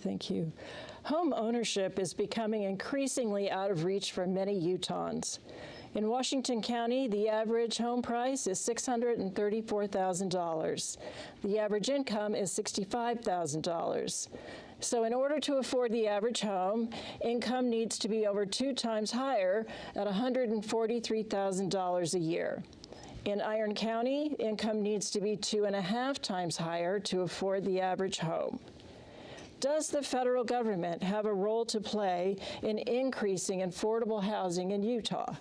Thank you. Home ownership is becoming increasingly out of reach for many Utahns. In Washington County, the average home price is $634,000. The average income is $65,000. So in order to afford the average home, income needs to be over 2 times higher at $143,000 a year. In Iron County, income needs to be 2.5 times higher to afford the average home. Does the federal government have a role to play in increasing affordable housing in Utah?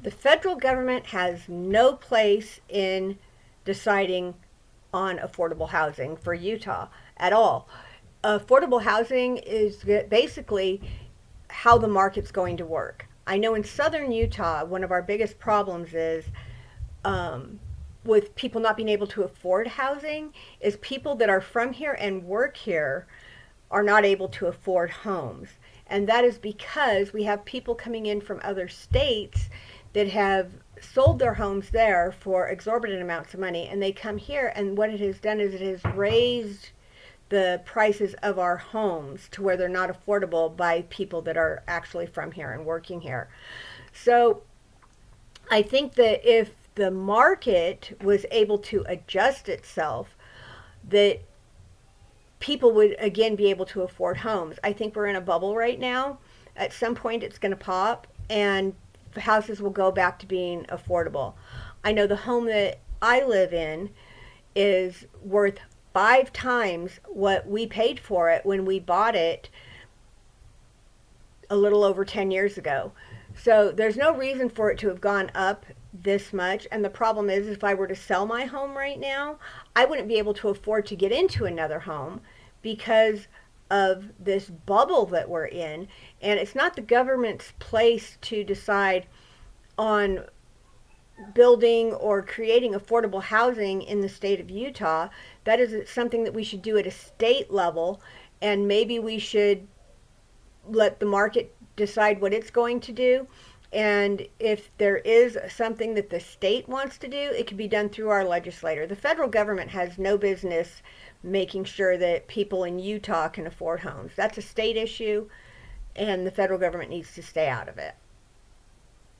The federal government has no place in deciding on affordable housing for Utah at all. Affordable housing is basically how the market's going to work. I know in southern Utah, one of our biggest problems is with people not being able to afford housing is people that are from here and work here are not able to afford homes. And that is because we have people coming in from other states that have sold their homes there for exorbitant amounts of money, and they come here, and what it has done is it has raised the prices of our homes to where they're not affordable by people that are actually from here and working here. So I think that if the market was able to adjust itself, that people would again be able to afford homes. I think we're in a bubble right now. At some point it's going to pop and houses will go back to being affordable. I know the home that I live in is worth 5 times what we paid for it when we bought it a little over 10 years ago. So there's no reason for it to have gone up this much. And the problem is, if I were to sell my home right now, I wouldn't be able to afford to get into another home because of this bubble that we're in. And it's not the government's place to decide on building or creating affordable housing in the state of Utah. That is something that we should do at a state level, and maybe we should let the market decide what it's going to do. And if there is something that the state wants to do, it can be done through our legislator. The federal government has no business making sure that people in Utah can afford homes. That's a state issue, and the federal government needs to stay out of it.